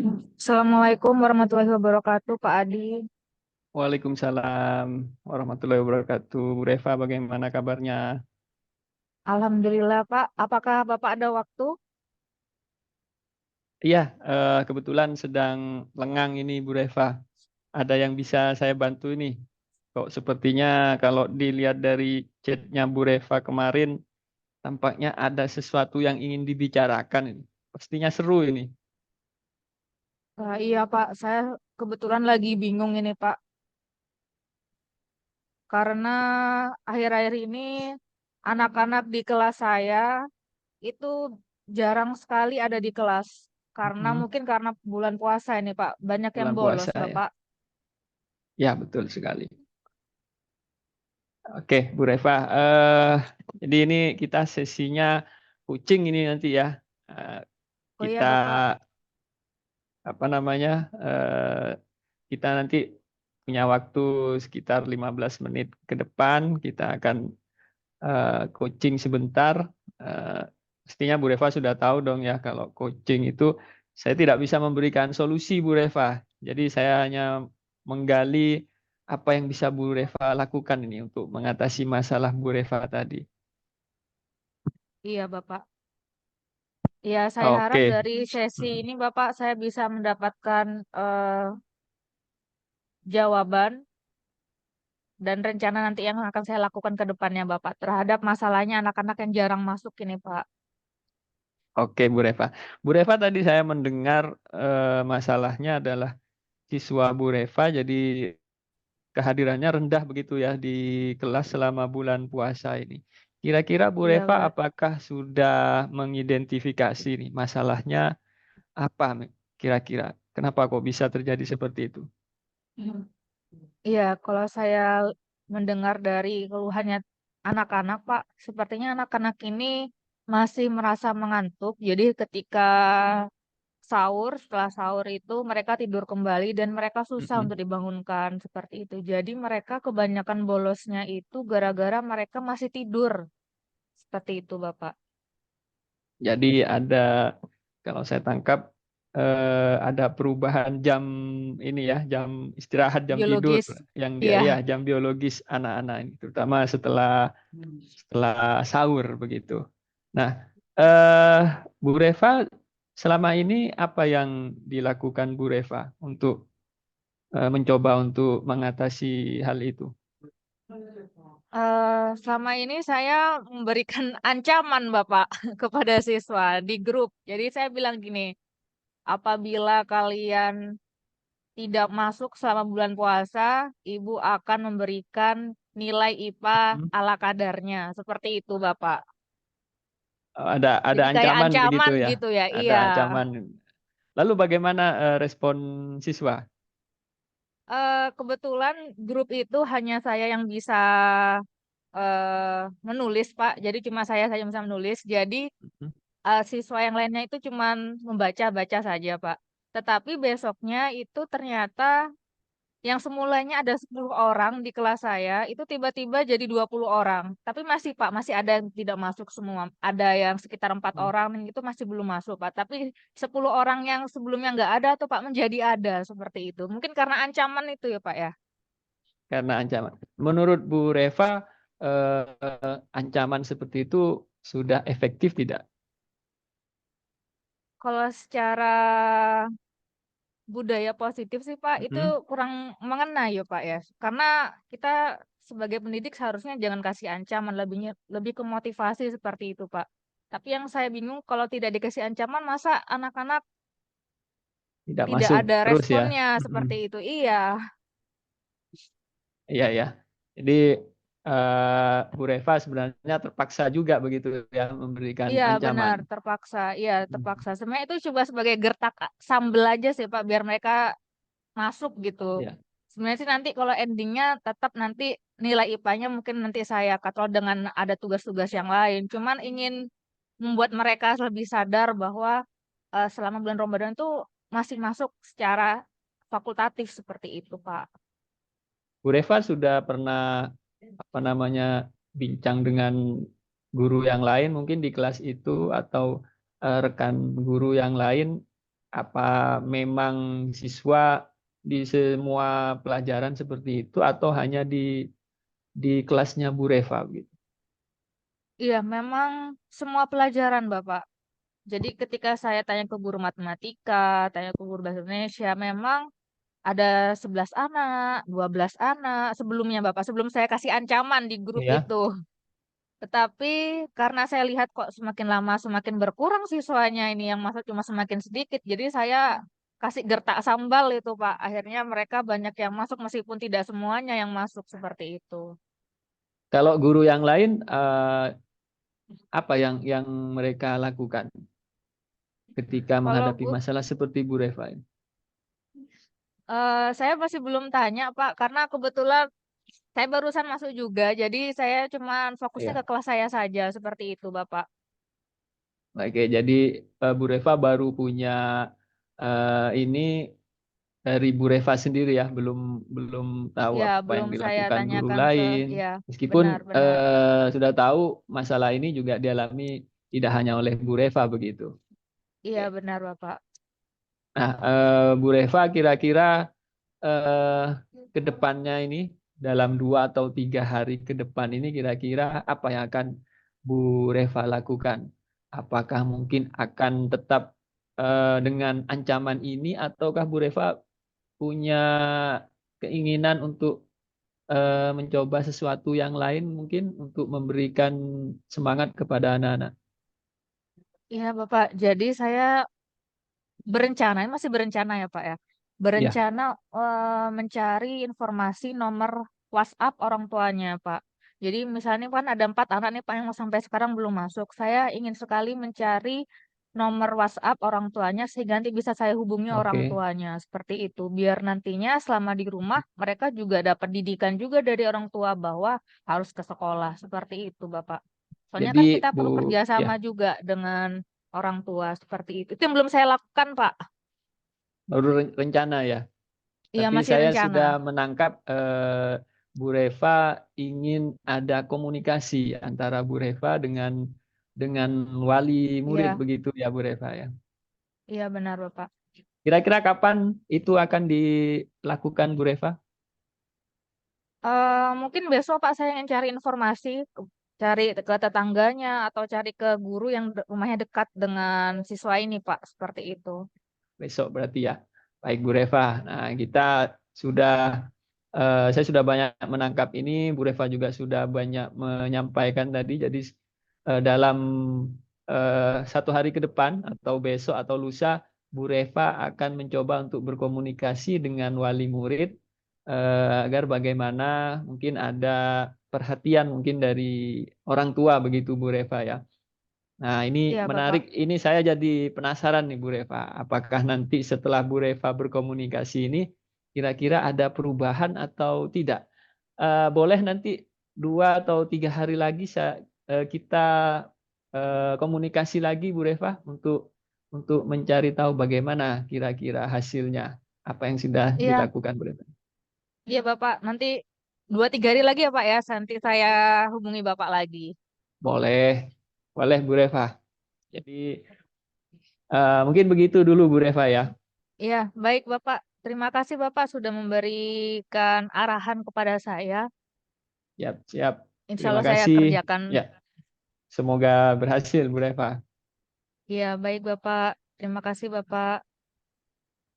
Assalamualaikum warahmatullahi wabarakatuh, Pak Adi. Waalaikumsalam warahmatullahi wabarakatuh. Bu Reva, bagaimana kabarnya? Alhamdulillah, Pak. Apakah Bapak ada waktu? Iya, kebetulan sedang lengang ini Bu Reva. Ada yang bisa saya bantu ini? Kok sepertinya kalau dilihat dari chatnya Bu Reva kemarin, tampaknya ada sesuatu yang ingin dibicarakan ini. Pastinya seru ini. Iya, Pak. Saya kebetulan lagi bingung ini, Pak. Karena akhir-akhir ini anak-anak di kelas saya itu jarang sekali ada di kelas. Karena Mm-mm. mungkin karena bulan puasa ini, Pak. Banyak yang Bulan bolos, puasa ya. Bapak. Ya, betul sekali. Oke, Bu Reva. Jadi ini kita sesinya kucing ini nanti ya. Eh, Oh iya, kita Bapak. apa namanya kita nanti punya waktu sekitar 15 menit ke depan kita akan coaching sebentar. Eh, Pastinya Bu Reva sudah tahu dong ya kalau coaching itu saya tidak bisa memberikan solusi Bu Reva. Jadi saya hanya menggali apa yang bisa Bu Reva lakukan ini untuk mengatasi masalah Bu Reva tadi. Iya, Bapak. Ya, saya harap Oke. dari sesi Mm. ini, Bapak, saya bisa mendapatkan jawaban dan rencana nanti yang akan saya lakukan ke depannya, Bapak, terhadap masalahnya anak-anak yang jarang masuk ini, Pak. Oke, Bu Reva. Bu Reva tadi saya mendengar masalahnya adalah siswa Bu Reva jadi kehadirannya rendah begitu ya di kelas selama bulan puasa ini. Kira-kira Bu Iya, Reva Pak. apakah sudah mengidentifikasi nih masalahnya apa kira-kira? Kenapa kok bisa terjadi seperti itu? Iya, kalau saya mendengar dari keluhannya anak-anak, Pak, sepertinya anak-anak ini masih merasa mengantuk. Jadi ketika sahur, setelah sahur itu mereka tidur kembali dan mereka susah Mm-mm. untuk dibangunkan seperti itu. Jadi mereka kebanyakan bolosnya itu gara-gara mereka masih tidur. Seperti itu, Bapak. Jadi ada kalau saya tangkap ada perubahan jam ini ya, jam istirahat, jam tidur Biologis. yang dia ya Iya. jam biologis anak-anak ini terutama setelah setelah sahur begitu. Nah, eh Bu Reva selama ini apa yang dilakukan Bu Reva untuk mencoba untuk mengatasi hal itu? Selama ini saya memberikan ancaman Bapak kepada siswa di grup. Jadi saya bilang gini, apabila kalian tidak masuk selama bulan puasa, Ibu akan memberikan nilai IPA Hmm? ala kadarnya. Seperti itu Bapak. Ada Jadi kayak ancaman begitu ancaman ya? gitu ya. Ada Iya. ancaman. Lalu bagaimana respon siswa? Kebetulan grup itu hanya saya yang bisa menulis Pak. Jadi cuma saya saja yang bisa menulis. Jadi Hmm? siswa yang lainnya itu cuman membaca-baca saja, Pak. Tetapi besoknya itu ternyata yang semulanya ada 10 orang di kelas saya, itu tiba-tiba jadi 20 orang. Tapi masih, Pak, masih ada yang tidak masuk semua. Ada yang sekitar 4 orang yang itu masih belum masuk, Pak. Tapi 10 orang yang sebelumnya nggak ada tuh, Pak, menjadi ada seperti itu. Mungkin karena ancaman itu ya, Pak ya. Karena ancaman. Menurut Bu Reva, ancaman seperti itu sudah efektif tidak? Kalau secara budaya positif sih Pak itu Hmm? kurang mengena ya Pak ya. Karena kita sebagai pendidik seharusnya jangan kasih ancaman, lebih ke motivasi seperti itu Pak. Tapi yang saya bingung kalau tidak dikasih ancaman masa anak-anak Tidak tidak masuk ada terus ya? responnya Hmm. seperti itu. Iya, Iya ya. Jadi Bu Reva sebenarnya terpaksa juga begitu ya memberikan iya ancaman. benar terpaksa. Iya Hmm. terpaksa. Sebenarnya itu coba sebagai gertak sambel aja sih Pak biar mereka masuk gitu. Ya. Sebenarnya sih nanti kalau endingnya tetap nanti nilai IPA-nya mungkin nanti saya kontrol dengan ada tugas-tugas yang lain. Cuman ingin membuat mereka lebih sadar bahwa selama bulan Ramadan itu masih masuk secara fakultatif seperti itu, Pak. Bu Reva sudah pernah apa namanya bincang dengan guru yang lain mungkin di kelas itu atau rekan guru yang lain Apa memang siswa di semua pelajaran seperti itu atau hanya di kelasnya Bu Reva gitu? Iya, memang semua pelajaran, Bapak. Jadi ketika saya tanya ke guru matematika, tanya ke guru bahasa Indonesia, memang ada 11 anak, 12 anak sebelumnya, Bapak, sebelum saya kasih ancaman di grup Ya. itu. Tetapi karena saya lihat kok semakin lama semakin berkurang siswanya ini yang masuk cuma semakin sedikit. Jadi saya kasih gertak sambal itu, Pak. Akhirnya mereka banyak yang masuk meskipun tidak semuanya yang masuk seperti itu. Kalau guru yang lain apa yang mereka lakukan ketika Kalau menghadapi masalah seperti Bu Reva ini? saya masih belum tanya, Pak, karena kebetulan saya barusan masuk juga. Jadi saya cuma fokusnya ke Ya. kelas saya saja seperti itu, Bapak. Oke, jadi Bu Reva baru punya ini dari Bu Reva sendiri ya, belum belum tahu Ya, apa yang belum saya dilakukan guru tanyakan ke, lain. ya, Meskipun benar-benar. sudah tahu masalah ini juga dialami tidak hanya oleh Bu Reva begitu. Iya, Oke. benar, Bapak. Nah, Bu Reva kira-kira eh, ke depannya ini dalam 2 atau 3 hari ke depan ini kira-kira apa yang akan Bu Reva lakukan? Apakah mungkin akan tetap dengan ancaman ini ataukah Bu Reva punya keinginan untuk mencoba sesuatu yang lain mungkin untuk memberikan semangat kepada anak-anak? Iya, Bapak. Jadi saya berencana, ini masih berencana ya Pak ya, Ya, berencana mencari informasi nomor WhatsApp orang tuanya Pak. Jadi misalnya kan ada 4 anak nih Pak yang sampai sekarang belum masuk. Saya ingin sekali mencari nomor WhatsApp orang tuanya sehingga nanti bisa saya hubungi orang oke. tuanya seperti itu. Biar nantinya selama di rumah mereka juga dapat didikan juga dari orang tua bahwa harus ke sekolah seperti itu Bapak. Soalnya Jadi kan kita Bu, perlu ya, kerjasama juga dengan orang tua seperti itu. Itu yang belum saya lakukan, Pak. baru rencana ya. Iya, Tapi masih saya rencana. sudah menangkap Bu Reva ingin ada komunikasi antara Bu Reva dengan wali murid Iya, begitu ya Bu Reva ya. iya benar, Bapak. Kira-kira kapan itu akan dilakukan Bu Reva? Mungkin besok Pak saya ingin cari informasi, cari ke tetangganya atau cari ke guru yang rumahnya dekat dengan siswa ini, Pak. Seperti itu. Besok berarti ya. Baik Bu Reva. Nah, kita sudah saya sudah banyak menangkap ini, Bu Reva juga sudah banyak menyampaikan tadi. Jadi dalam 1 hari ke depan atau besok atau lusa, Bu Reva akan mencoba untuk berkomunikasi dengan wali murid agar bagaimana mungkin ada perhatian mungkin dari orang tua begitu Bu Reva ya. Nah, ini Iya, menarik. Bapak. Ini saya jadi penasaran nih Bu Reva. Apakah nanti setelah Bu Reva berkomunikasi ini kira-kira ada perubahan atau tidak? Boleh nanti 2 atau 3 hari lagi kita komunikasi lagi Bu Reva untuk mencari tahu bagaimana kira-kira hasilnya. Apa yang sudah Iya, dilakukan Bu Reva? iya Bapak. Nanti 2-3 hari lagi ya Pak ya. Nanti saya hubungi Bapak lagi. Boleh, boleh Bu Reva. Jadi mungkin begitu dulu Bu Reva ya. Iya, baik Bapak. Terima kasih Bapak sudah memberikan arahan kepada saya. Siap, siap. Insya Terima Allah saya kasih. kerjakan. Ya, semoga berhasil Bu Reva. Iya, baik Bapak. Terima kasih Bapak.